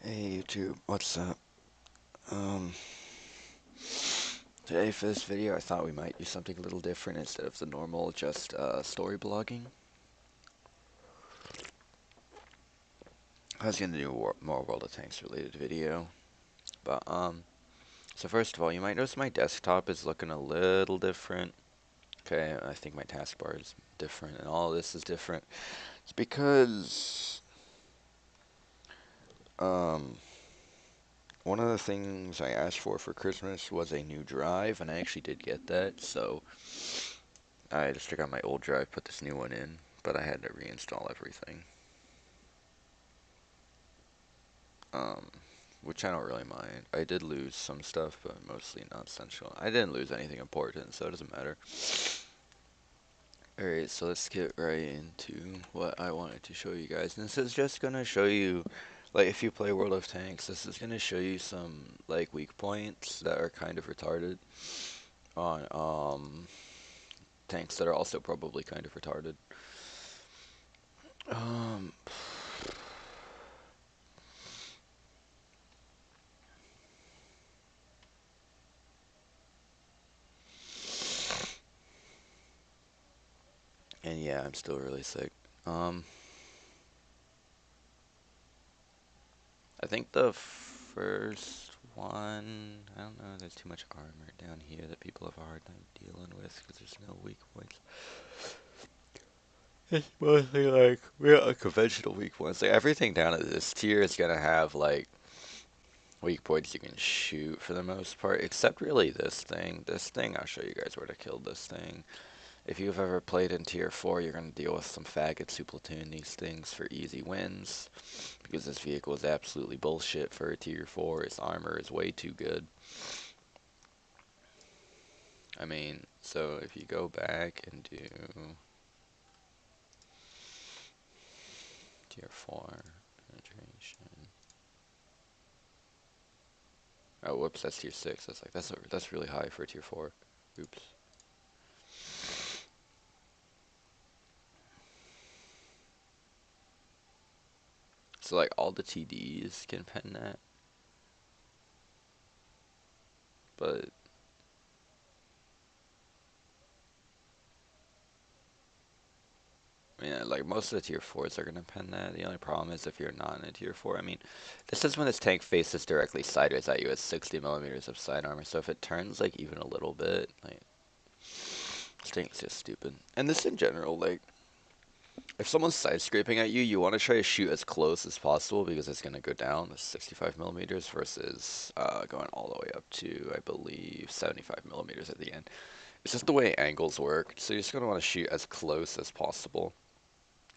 Hey YouTube, what's up? Um, Today for this video I thought we might do something a little different instead of the normal just story blogging. I was gonna do a more World of Tanks related video, but so first of all, you might notice my desktop is looking a little different. Okay, I think my taskbar is different and all this is different. It's because um one of the things I asked for Christmas was a new drive, and I actually did get that, so I just took out my old drive, put this new one in, but I had to reinstall everything. Um, which I don't really mind. I did lose some stuff, but mostly not essential. I didn't lose anything important, so it doesn't matter. Alright, so let's get right into what I wanted to show you guys. And this is just gonna show you, like, if you play World of Tanks, this is gonna show you some, like, weak points that are kind of retarded on, tanks that are also probably kind of retarded. Um, and yeah, I'm still really sick. Um, I think the first one, I don't know, there's too much armor down here that people have a hard time dealing with because there's no weak points. It's mostly like real unconventional weak points. Like everything down at this tier is gonna have like weak points you can shoot for the most part, except really this thing. This thing, I'll show you guys where to kill this thing. If you've ever played in tier 4, you're gonna deal with some faggots who platoon these things for easy wins. Because this vehicle is absolutely bullshit for a tier 4. Its armor is way too good. I mean, so if you go back and do tier 4 penetration. Oh, whoops, that's tier 6. That's really high for a tier 4. Oops. So like all the TDs can pen that, but I mean, like most of the tier 4s are gonna pen that. The only problem is if you're not in a tier 4. I mean, this is when this tank faces directly sideways at you at 60 millimeters of side armor. So if it turns like even a little bit, like this tank's just stupid. And this in general, like if someone's side scraping at you, you want to try to shoot as close as possible because it's gonna go down to 65 millimeters versus going all the way up to I believe 75 millimeters at the end. It's just the way angles work. So you're just gonna want to shoot as close as possible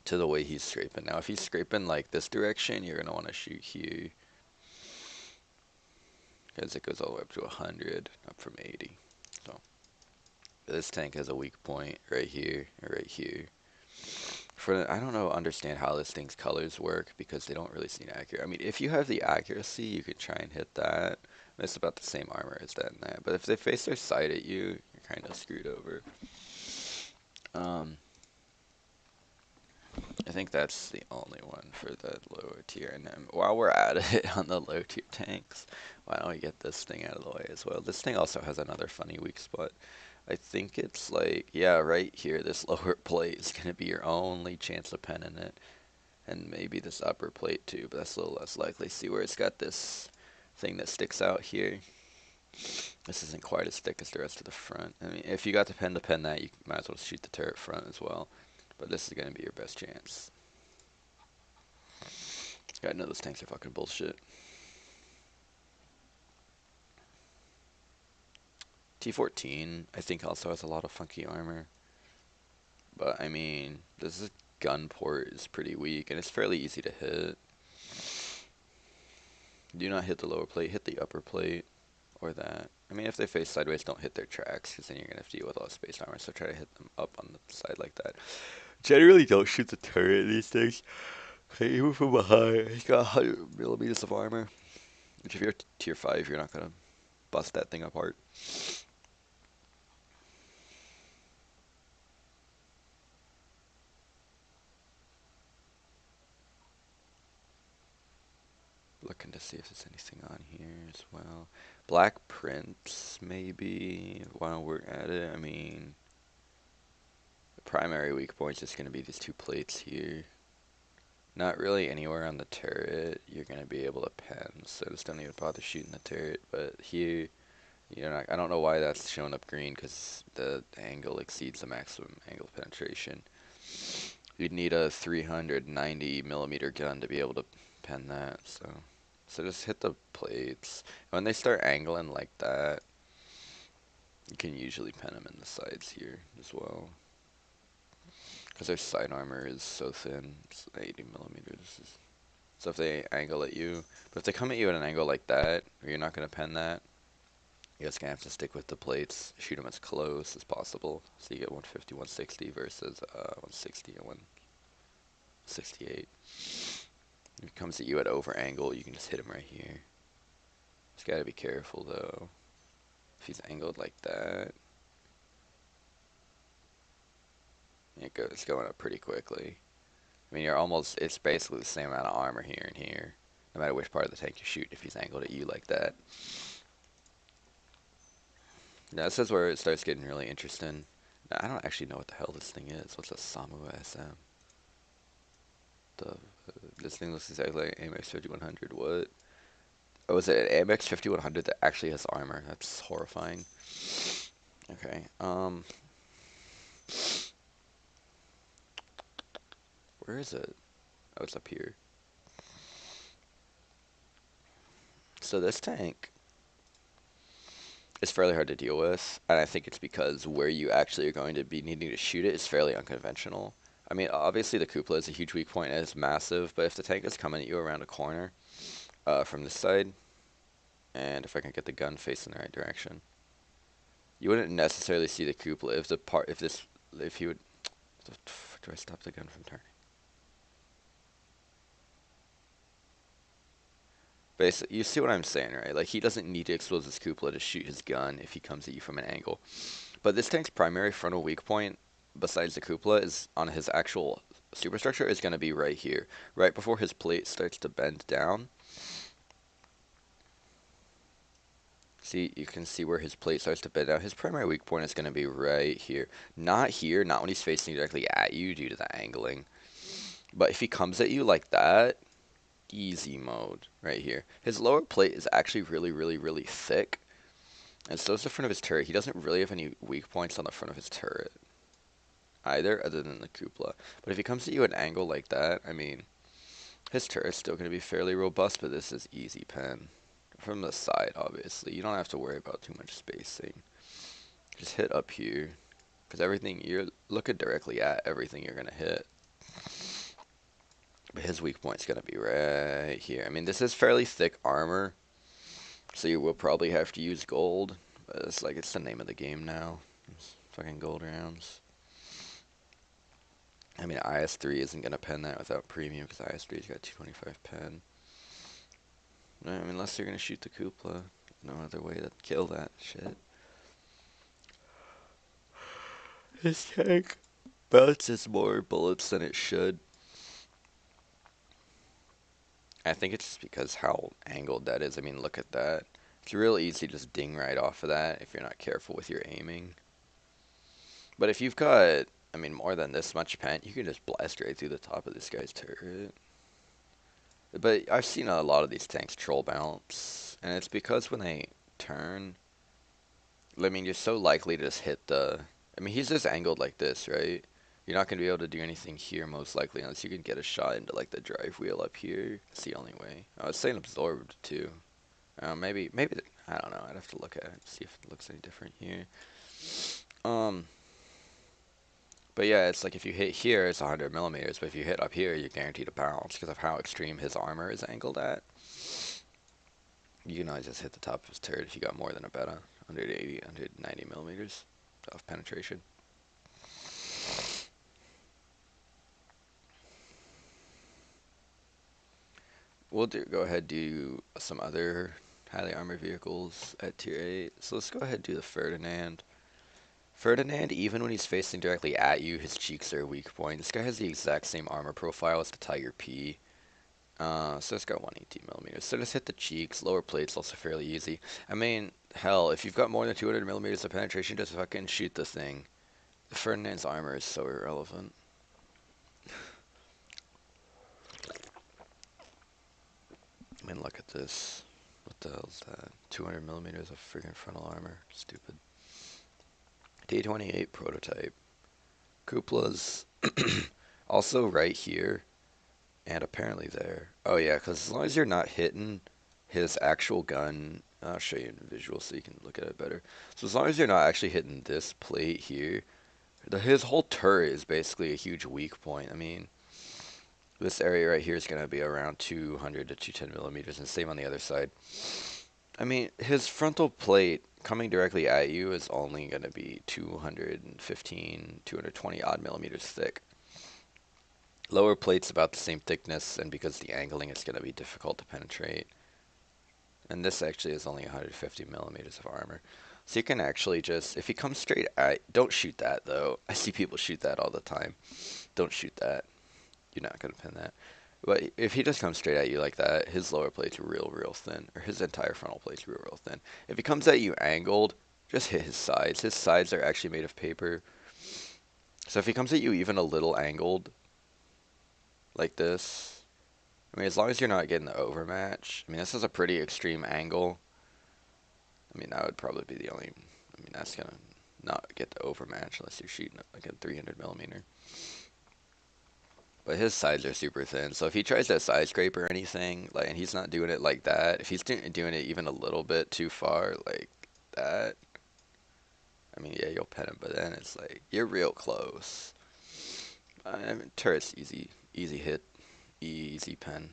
to the way he's scraping. Now, if he's scraping like this direction, you're gonna want to shoot here because it goes all the way up to 100, up from 80. So this tank has a weak point right here and right here. I don't know, understand how this thing's colors work because they don't really seem accurate. I mean, if you have the accuracy, you could try and hit that. It's about the same armor as that and that. But if they face their side at you, you're kind of screwed over. Um, I think that's the only one for the lower tier. And then while we're at it on the low tier tanks, why don't we get this thing out of the way as well? This thing also has another funny weak spot. I think it's like, yeah, right here, this lower plate is going to be your only chance of penning it. And maybe this upper plate too, but that's a little less likely. See where it's got this thing that sticks out here? This isn't quite as thick as the rest of the front. I mean, if you got to pen that, you might as well shoot the turret front as well. But this is going to be your best chance. I know those tanks are fucking bullshit. T14, I think, also has a lot of funky armor. But, I mean, this gun port is pretty weak, and it's fairly easy to hit. Do not hit the lower plate, hit the upper plate, or that. I mean, if they face sideways, don't hit their tracks, because then you're going to have to deal with a lot of space armor, so try to hit them up on the side like that. Generally, don't shoot the turret in these things. Okay, even from behind, he's got 100 millimeters of armor, which if you're tier 5, you're not going to bust that thing apart. Looking to see if there's anything on here as well. Black prints, maybe, while we're at it. I mean, the primary weak point is just going to be these two plates here. Not really anywhere on the turret you're going to be able to pen, so just don't even bother shooting the turret. But here, you're not, I don't know why that's showing up green, because the angle exceeds the maximum angle of penetration. You'd need a 390 millimeter gun to be able to pen that, so just hit the plates. When they start angling like that, you can usually pen them in the sides here as well, because their side armor is so thin. It's 80 millimeters. So if they angle at you, but if they come at you at an angle like that, or you're not going to pen that, you're just going to have to stick with the plates, shoot them as close as possible. So you get 150, 160 versus 160 and 168. If he comes at you at over angle, you can just hit him right here. Just got to be careful though. If he's angled like that, it's going up pretty quickly. I mean, it's basically the same amount of armor here and here, no matter which part of the tank you shoot if he's angled at you like that. Now, this is where it starts getting really interesting. Now, I don't actually know what the hell this thing is. What's a Samu SM? This thing looks exactly like AMX 5100. What? Oh, is it an AMX 5100 that actually has armor? That's horrifying. Okay, where is it? Oh, it's up here. So this tank is fairly hard to deal with, and I think it's because where you actually are going to be needing to shoot it is fairly unconventional. I mean, obviously the cupola is a huge weak point and it's massive, but if the tank is coming at you around a corner from this side, and if I can get the gun facing the right direction, you wouldn't necessarily see the cupola if he would. Do I stop the gun from turning? Basically, you see what I'm saying, right? Like, he doesn't need to expose his cupola to shoot his gun if he comes at you from an angle. But this tank's primary frontal weak point, besides the cupola, is on his actual superstructure, is going to be right here. Right before his plate starts to bend down. See, you can see where his plate starts to bend down. His primary weak point is going to be right here. Not here, not when he's facing directly at you due to the angling. But if he comes at you like that, easy mode right here. His lower plate is actually really, really, really thick. And so is the front of his turret. He doesn't really have any weak points on the front of his turret either, other than the cupola. But if he comes at you at an angle like that, I mean, his turret's still going to be fairly robust, but this is easy pen. From the side, obviously. You don't have to worry about too much spacing. Just hit up here. Because you're looking directly at everything you're going to hit. But his weak point's going to be right here. I mean, this is fairly thick armor, so you will probably have to use gold. But it's the name of the game now. It's fucking gold rounds. I mean, IS-3 isn't going to pen that without premium, because IS-3's got 225 pen. I mean, unless you're going to shoot the cupola. No other way to kill that shit. His tank bounces more bullets than it should. I think it's just because how angled that is. I mean, look at that. It's real easy to just ding right off of that if you're not careful with your aiming. But if you've got, I mean, more than this much pent, you can just blast right through the top of this guy's turret. But I've seen a lot of these tanks troll bounce, and it's because when they turn, I mean, you're so likely to just hit I mean, he's just angled like this, right? You're not going to be able to do anything here, most likely, unless you can get a shot into, like, the drive wheel up here. It's the only way. I was saying absorbed, too. Maybe, I don't know. I'd have to look at it, see if it looks any different here. But yeah, it's like if you hit here, it's 100 millimeters, but if you hit up here, you're guaranteed to bounce because of how extreme his armor is angled at. You can always just hit the top of his turret if you got more than about 180, 190 millimeters of penetration. We'll go ahead do some other highly armored vehicles at tier 8. So let's go ahead and do the Ferdinand. Ferdinand, even when he's facing directly at you, his cheeks are a weak point. This guy has the exact same armor profile as the Tiger P. So it's got 118 millimeters. So just hit the cheeks. Lower plate's also fairly easy. I mean, hell, if you've got more than 200 millimeters of penetration, just fucking shoot the thing. Ferdinand's armor is so irrelevant. I mean, look at this. What the hell is that? 200 millimeters of friggin' frontal armor. Stupid. D28 prototype. Kupla's also right here and apparently there. Oh yeah, because as long as you're not hitting his actual gun, I'll show you in visual so you can look at it better. So as long as you're not actually hitting this plate here, his whole turret is basically a huge weak point. I mean, this area right here is going to be around 200 to 210 millimeters, and same on the other side. I mean, his frontal plate coming directly at you is only going to be 215, 220 odd millimeters thick. Lower plate's about the same thickness, and because the angling is going to be difficult to penetrate. And this actually is only 150 millimeters of armor. So you can actually just, if he comes straight at, don't shoot that though. I see people shoot that all the time. Don't shoot that. You're not going to pin that. But if he just comes straight at you like that, his lower plate's real thin, or his entire frontal plate's real thin. If he comes at you angled, just hit his sides. His sides are actually made of paper. So if he comes at you even a little angled, like this, I mean, as long as you're not getting the overmatch, I mean, this is a pretty extreme angle. I mean, that would probably be the only, I mean, that's gonna not get the overmatch unless you're shooting like a 300 millimeter. But his sides are super thin, so if he tries to side scrape or anything, like, and he's not doing it like that, if he's doing it even a little bit too far, like that, I mean, yeah, you'll pin him, but then it's like, you're real close. I mean, turret's easy hit, easy pen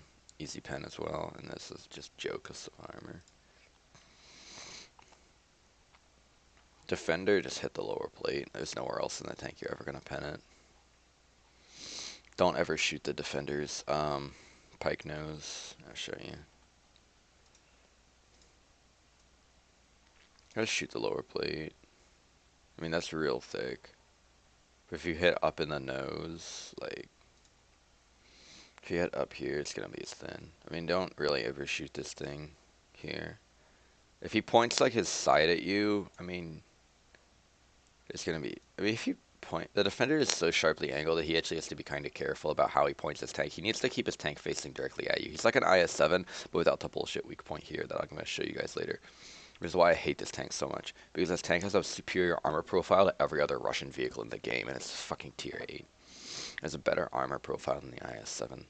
as well, and this is just joke of armor. Defender, just hit the lower plate. There's nowhere else in the tank you're ever gonna pen it. Don't ever shoot the defenders. Pike nose. I'll show you. Just shoot the lower plate. I mean, that's real thick. But if you hit up in the nose, like, if you hit up here, it's gonna be as thin. I mean, don't really ever shoot this thing here. If he points like his side at you, I mean, it's gonna be. I mean, if you point, the defender is so sharply angled that he actually has to be kind of careful about how he points his tank. He needs to keep his tank facing directly at you. He's like an IS-7, but without the bullshit weak point here that I'm gonna show you guys later. Which is why I hate this tank so much. Because this tank has a superior armor profile to every other Russian vehicle in the game, and it's fucking tier 8. It has a better armor profile than the IS-7.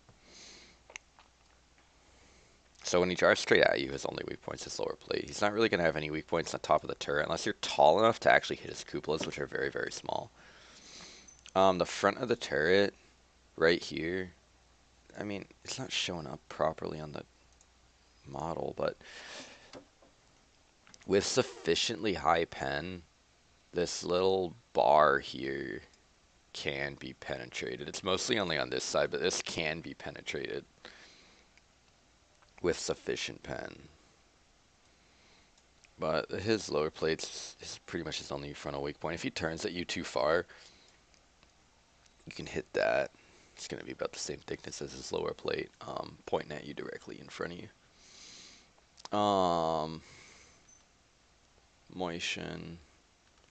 So when he drives straight at you, his only weak point is his lower plate. He's not really going to have any weak points on top of the turret, unless you're tall enough to actually hit his cupolas, which are very small. The front of the turret, right here, I mean, it's not showing up properly on the model, but with sufficiently high pen, this little bar here can be penetrated. It's mostly only on this side, but this can be penetrated with sufficient pen. But his lower plates is pretty much his only frontal weak point. If he turns at you too far, you can hit that. It's going to be about the same thickness as his lower plate, pointing at you directly in front of you. Motion.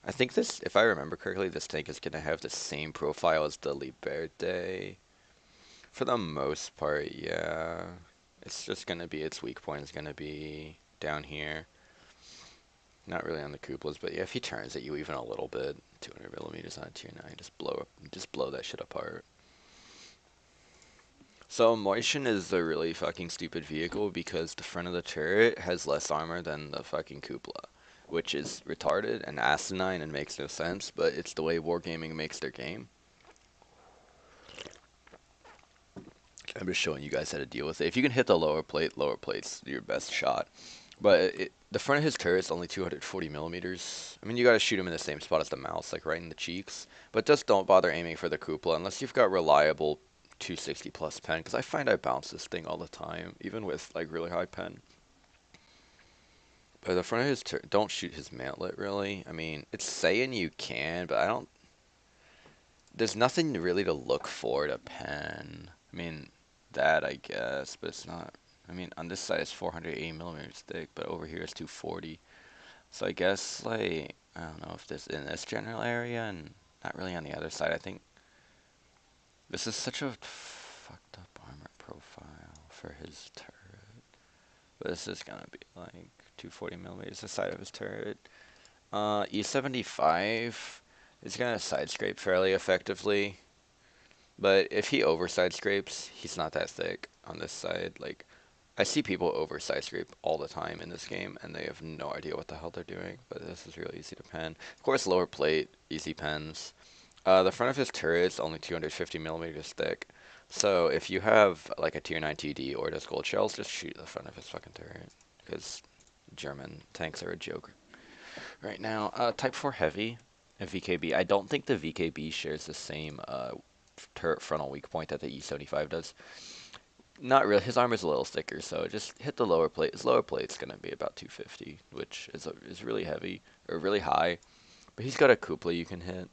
I think this, if I remember correctly, this tank is going to have the same profile as the Liberte. For the most part, yeah. It's just going to be, its weak point is going to be down here. Not really on the cupolas, but yeah, if he turns at you even a little bit, 200 millimeters on a tier 9, just blow that shit apart. So Motion is a really fucking stupid vehicle because the front of the turret has less armor than the fucking cupola, which is retarded and asinine and makes no sense, but it's the way Wargaming makes their game. I'm just showing you guys how to deal with it. If you can hit the lower plate's your best shot. But the front of his turret is only 240 millimeters. I mean, you gotta shoot him in the same spot as the mouse, like right in the cheeks. But just don't bother aiming for the cupola unless you've got reliable 260 plus pen, because I find I bounce this thing all the time, even with like really high pen. But the front of his turret, don't shoot his mantlet really. I mean, it's saying you can, but I don't. There's nothing really to look for to pen. I mean, that, I guess, but it's not. I mean, on this side it's 480 millimeters thick, but over here it's 240. So I guess like I don't know if this in this general area and not really on the other side. I think this is such a fucked up armor profile for his turret. But this is gonna be like 240 millimeters the side of his turret. E75 is gonna side scrape fairly effectively. But if he overside scrapes, he's not that thick on this side. Like, I see people overside scrape all the time in this game, and they have no idea what the hell they're doing. But this is really easy to pen. Of course, lower plate, easy pens. The front of his turret is only 250 millimeters thick. So if you have like a tier 9 TD or just gold shells, just shoot the front of his fucking turret. Because German tanks are a joke right now. Type 4 heavy, a VKB. I don't think the VKB shares the same turret frontal weak point that the E75 does. Not really. His armor's a little thicker, so just hit the lower plate. His lower plate's gonna be about 250, which is really heavy or really high. But he's got a cupola you can hit.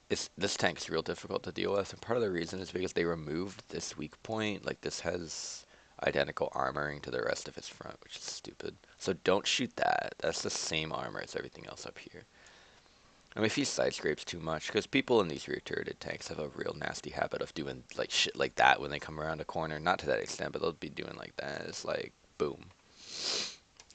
This tank's real difficult to deal with, and part of the reason is because they removed this weak point. Like this has identical armoring to the rest of his front, which is stupid. So don't shoot that. That's the same armor as everything else up here. I mean, if he side scrapes too much, because people in these rear turreted tanks have a real nasty habit of doing like shit like that when they come around a corner. Not to that extent, but they'll be doing like that. It's like boom.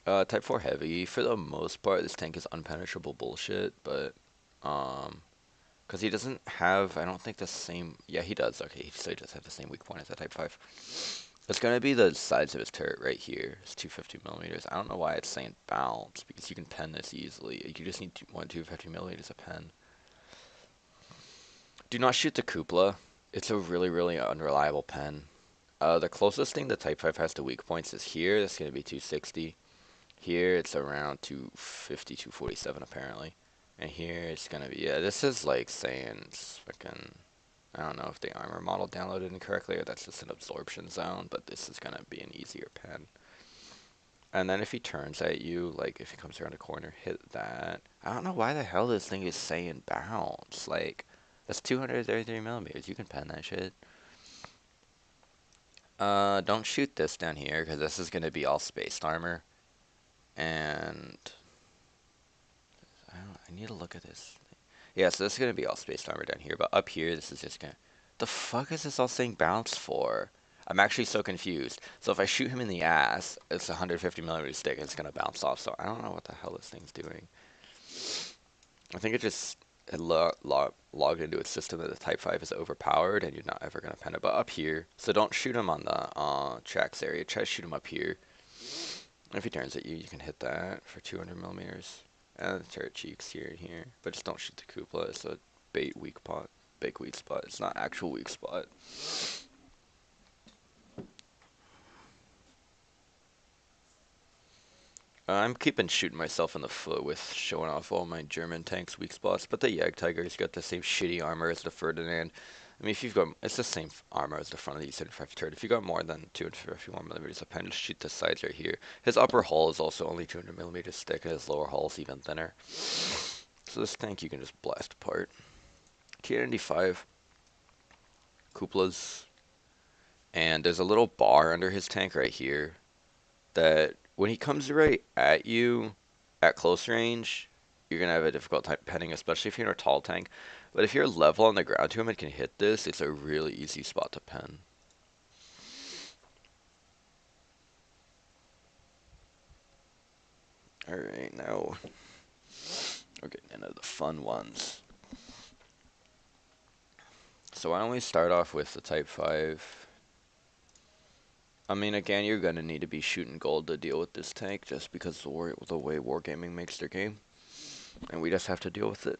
Type 4 heavy. For the most part, this tank is unpenetrable bullshit, but because he doesn't have, I don't think the same. Yeah, he does. Okay, so he does have the same weak point as that Type 5. It's gonna be the sides of his turret right here. It's 250 millimeters. I don't know why it's saying bounce because you can pen this easily. You just need 250 millimeters of pen. Do not shoot the cupola. It's a really, really unreliable pen. The closest thing the Type 5 has to weak points is here. That's going to be 260. Here it's around 250, 247 apparently. And here it's going to be, yeah, this is like saying it's fucking, I don't know if the armor model downloaded incorrectly or that's just an absorption zone, but this is going to be an easier pen. And then if he turns at you, like if he comes around a corner, hit that. I don't know why the hell this thing is saying bounce. Like, that's 233 millimeters. You can pen that shit. Don't shoot this down here, because this is going to be all spaced armor. And I need to look at this. Yeah, so this is going to be all spaced armor down here, but up here, this is just going to... The fuck is this all saying bounce for? I'm actually so confused. So if I shoot him in the ass, it's a 150 millimeter stick, it's going to bounce off. So I don't know what the hell this thing's doing. I think it logged into its system that the Type 5 is overpowered and you're not ever going to pen it. But up here, so don't shoot him on the tracks area. Try to shoot him up here. If he turns at you, you can hit that for 200 millimeters. And the turret cheeks here and here. But just don't shoot the cupola. It's a bait weak spot. Big weak spot. It's not actual weak spot. I'm keeping shooting myself in the foot with showing off all my German tanks' weak spots, but the Jagdtiger's got the same shitty armor as the Ferdinand. I mean, if you've got, it's the same armor as the front of the E75 turret. If you got more than 251 millimeters of pen, just shoot the sides right here. His upper hull is also only 200 millimeters thick, and his lower hull is even thinner. So this tank you can just blast apart. T95, cupolas, and there's a little bar under his tank right here that when he comes right at you at close range, you're going to have a difficult time penning, especially if you're in a tall tank. But if you're level on the ground to him and can hit this, it's a really easy spot to pen. Alright, now we're getting into the fun ones. So why don't we start off with the Type 5. I mean, again, you're going to need to be shooting gold to deal with this tank, just because the way Wargaming makes their game. And we just have to deal with it.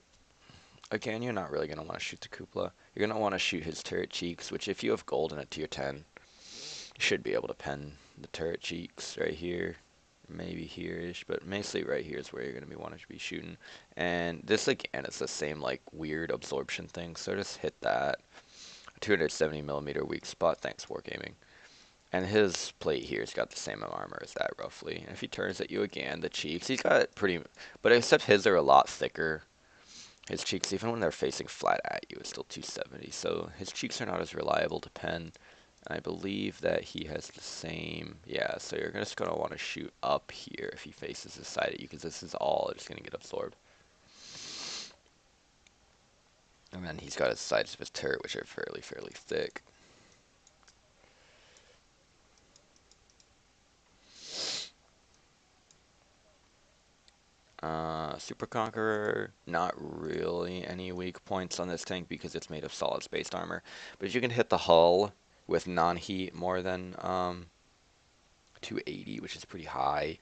Again, you're not really going to want to shoot the cupola. You're going to want to shoot his turret cheeks, which if you have gold in a tier 10, you should be able to pen the turret cheeks right here. Maybe here-ish, but mostly right here is where you're going to be wanting to be shooting. And this, again, is the same, like, weird absorption thing, so just hit that. 270 millimeter weak spot, thanks Wargaming. And his plate here's got the same armor as that, roughly. And if he turns at you again, the cheeks, he's got pretty... But except his are a lot thicker. His cheeks, even when they're facing flat at you, is still 270. So his cheeks are not as reliable to pen. I believe that he has the same. Yeah, so you're just going to want to shoot up here if he faces the side at you, because this is all just going to get absorbed. And then he's got his sides of his turret, which are fairly thick. Super Conqueror, not really any weak points on this tank because it's made of solid spaced armor. But if you can hit the hull with non-heat more than 280, which is pretty high,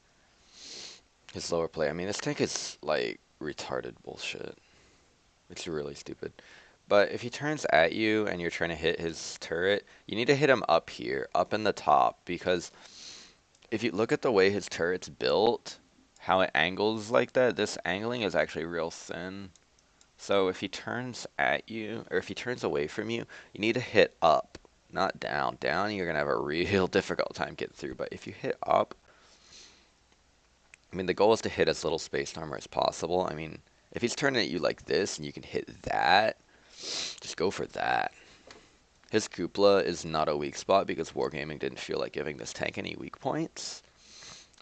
his lower plate. I mean, this tank is like retarded bullshit. It's really stupid. But if he turns at you and you're trying to hit his turret, you need to hit him up here, up in the top, because if you look at the way his turret's built, how it angles like that, this angling is actually real thin. So if he turns at you, or if he turns away from you, you need to hit up, not down. Down, you're going to have a real difficult time getting through. But if you hit up, I mean, the goal is to hit as little spaced armor as possible. I mean, if he's turning at you like this and you can hit that, just go for that. His cupola is not a weak spot because Wargaming didn't feel like giving this tank any weak points.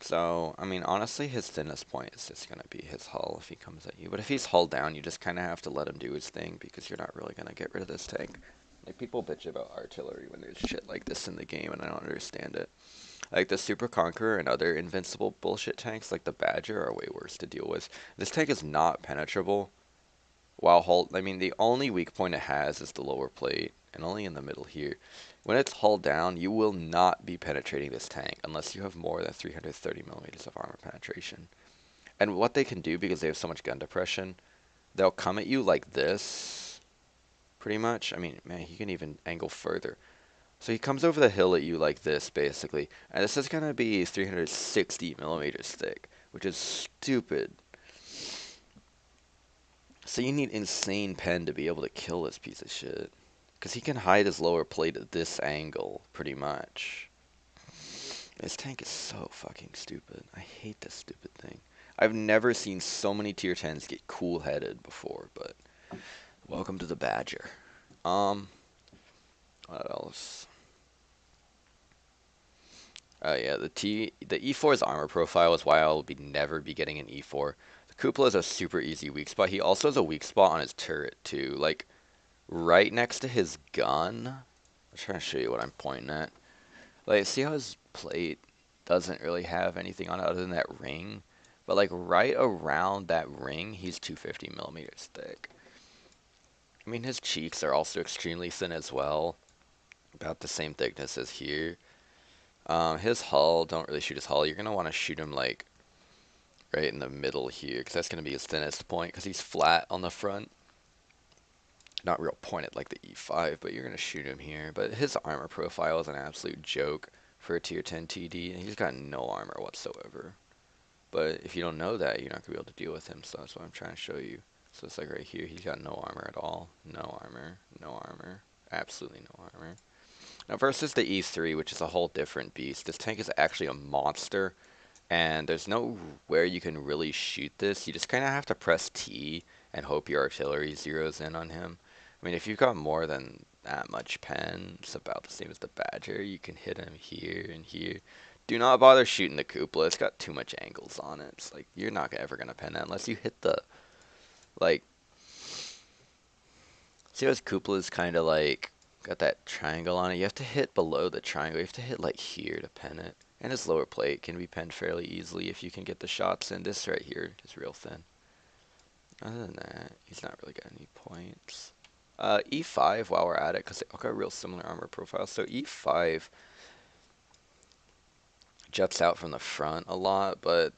So, I mean, honestly, his thinnest point is just going to be his hull if he comes at you. But if he's hull down, you just kind of have to let him do his thing because you're not really going to get rid of this tank. Like, people bitch about artillery when there's shit like this in the game, and I don't understand it. Like, the Super Conqueror and other invincible bullshit tanks, like the Badger, are way worse to deal with. This tank is not penetrable. While hull, I mean, the only weak point it has is the lower plate, and only in the middle here. When it's hull down, you will not be penetrating this tank unless you have more than 330 millimeters of armor penetration. And what they can do, because they have so much gun depression, they'll come at you like this, pretty much. I mean, man, he can even angle further. So he comes over the hill at you like this, basically. And this is going to be 360 millimeters thick, which is stupid. So you need insane pen to be able to kill this piece of shit. Because he can hide his lower plate at this angle, pretty much. This tank is so fucking stupid. I hate this stupid thing. I've never seen so many tier 10s get cool-headed before, but welcome to the Badger. What else? Oh yeah, the E4's armor profile is why I'll never be getting an E4. The Cupola is a super easy weak spot. He also has a weak spot on his turret too, like right next to his gun. I'm trying to show you what I'm pointing at. Like, see how his plate doesn't really have anything on it other than that ring? But like right around that ring, he's 250 millimeters thick. I mean, his cheeks are also extremely thin as well, about the same thickness as here. His hull, don't really shoot his hull. You're gonna want to shoot him like right in the middle here, because that's gonna be his thinnest point, because he's flat on the front. Not real pointed like the E5, but you're gonna shoot him here. But his armor profile is an absolute joke for a tier 10 TD, and he's got no armor whatsoever. But if you don't know that, you're not gonna be able to deal with him. So that's what I'm trying to show you. So it's like right here, he's got no armor at all. No armor, no armor, absolutely no armor. Now versus the E3, which is a whole different beast. This tank is actually a monster, and there's nowhere you can really shoot this. You just kind of have to press T and hope your artillery zeroes in on him. I mean, if you've got more than that much pen, it's about the same as the Badger. You can hit him here and here. Do not bother shooting the cupola. It's got too much angles on it. It's like, you're not ever going to pen that unless you hit the, like, see how his cupola is kind of like, got that triangle on it? You have to hit below the triangle. You have to hit like here to pen it. And his lower plate can be penned fairly easily if you can get the shots in. This right here is real thin. Other than that, he's not really got any points. E5, while we're at it, because they've got real similar armor profiles. So E5 juts out from the front a lot, but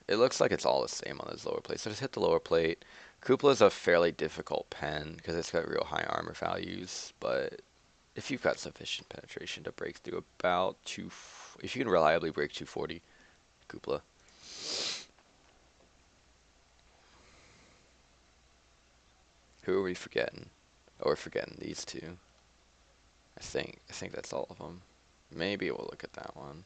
it looks like it's all the same on his lower plate. So just hit the lower plate. Cupola is a fairly difficult pen because it's got real high armor values, but if you've got sufficient penetration to break through about if you can reliably break 240, cupola. Who are we forgetting? Oh, we're forgetting these two. I think that's all of them. Maybe we'll look at that one.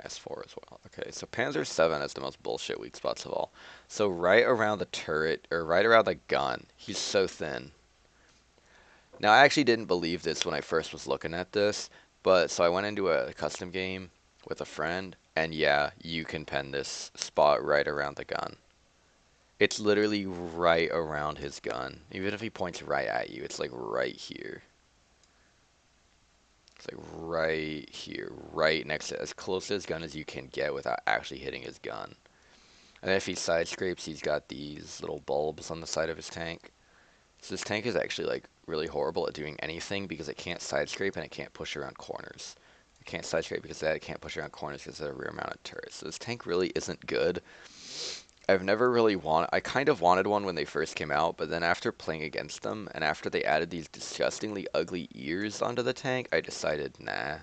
IS-4 as well. Okay, so Panzer 7 is the most bullshit weak spots of all. So right around the turret, or right around the gun, he's so thin. Now, I actually didn't believe this when I first was looking at this, but so I went into a custom game with a friend, and yeah, you can pen this spot right around the gun. It's literally right around his gun. Even if he points right at you, it's like right here. It's like right here, right next to as close to his gun as you can get without actually hitting his gun. And then if he side scrapes, he's got these little bulbs on the side of his tank. So this tank is actually like really horrible at doing anything because it can't side scrape and it can't push around corners. It can't side scrape because of that. It can't push around corners because of the rear mounted turret. So this tank really isn't good. I've never really I kind of wanted one when they first came out, but then after playing against them and after they added these disgustingly ugly ears onto the tank, I decided nah.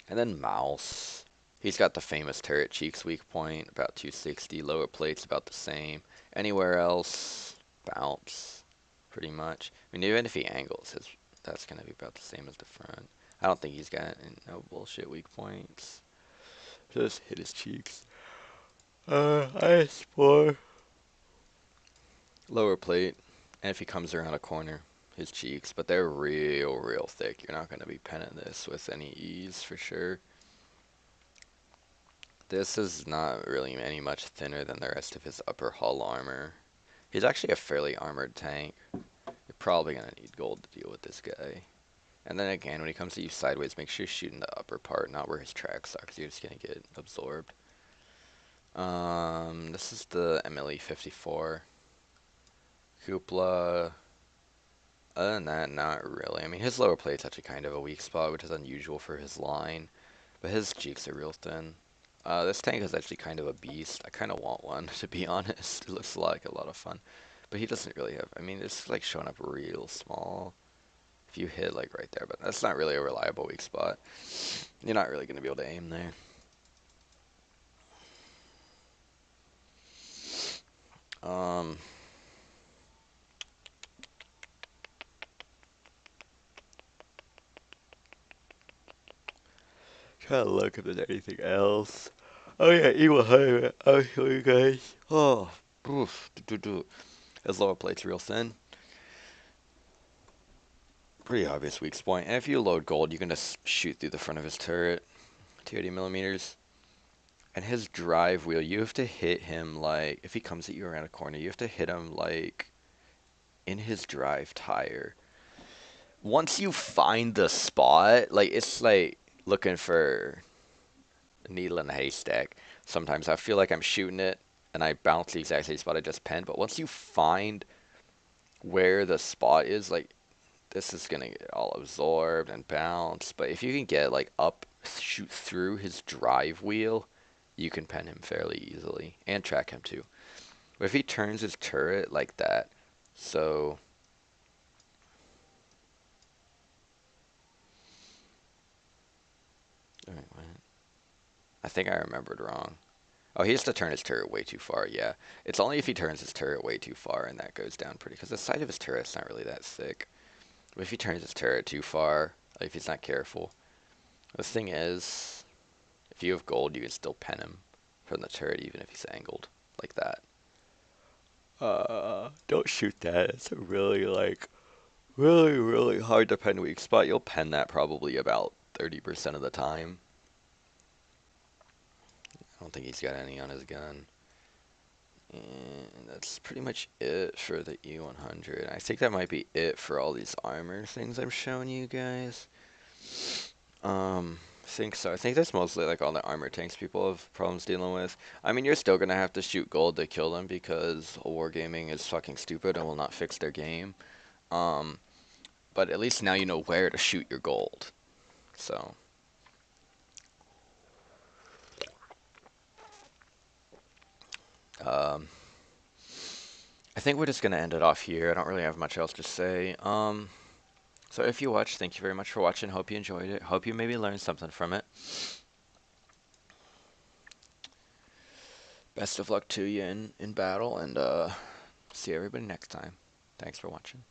And then Mouse. He's got the famous turret cheeks weak point, about 260. Lower plates about the same. Anywhere else, bounce, pretty much. I mean, even if he angles, that's going to be about the same as the front. I don't think he's got no bullshit weak points. Just hit his cheeks. I explore. Lower plate. And if he comes around a corner, his cheeks. But they're real thick. You're not going to be penning this with any ease for sure. This is not really any much thinner than the rest of his upper hull armor. He's actually a fairly armored tank. You're probably going to need gold to deal with this guy. And then again, when he comes to you sideways, make sure you're shooting the upper part, not where his tracks are, because you're just going to get absorbed. This is the MLE 54. Hoopla. Other than that, not really. I mean, his lower plate's actually kind of a weak spot, which is unusual for his line. But his cheeks are real thin. This tank is actually kind of a beast. I kind of want one, to be honest. It looks like a lot of fun. But he doesn't really have... I mean, it's like showing up real small. If you hit like right there, but that's not really a reliable weak spot. You're not really going to be able to aim there. Um, Trying to look if there's anything else. Oh yeah, Evil Highway. I'll show you guys. Oh, oof, his lower plate's real thin. Pretty obvious weak point. And if you load gold, you can just shoot through the front of his turret. 280 millimeters. And his drive wheel, you have to hit him like, if he comes at you around a corner, you have to hit him like in his drive tire. Once you find the spot, like it's like looking for a needle in a haystack. Sometimes I feel like I'm shooting it and I bounce the exact same spot I just penned, but once you find where the spot is, like this is gonna get all absorbed and bounce. But if you can get like up, shoot through his drive wheel, you can pen him fairly easily and track him too. But if he turns his turret like that, so I think I remembered wrong. Oh, he has to turn his turret way too far, yeah. It's only if he turns his turret way too far and that goes down pretty, because the side of his turret's not really that thick. But if he turns his turret too far, like if he's not careful, the thing is, if you have gold, you can still pen him from the turret even if he's angled like that. Don't shoot that. It's a really, like, really hard to pen weak spot. You'll pen that probably about 30% of the time. I don't think he's got any on his gun. And that's pretty much it for the E100. I think that might be it for all these armor things I'm showing you guys. I think so. I think that's mostly like all the armor tanks people have problems dealing with. I mean, you're still gonna have to shoot gold to kill them because wargaming is fucking stupid and will not fix their game. Um, but at least now you know where to shoot your gold. So, um, I think we're just gonna end it off here. I don't really have much else to say. So if you watched, thank you very much for watching. Hope you enjoyed it. Hope you maybe learned something from it. Best of luck to you in battle, and see everybody next time. Thanks for watching.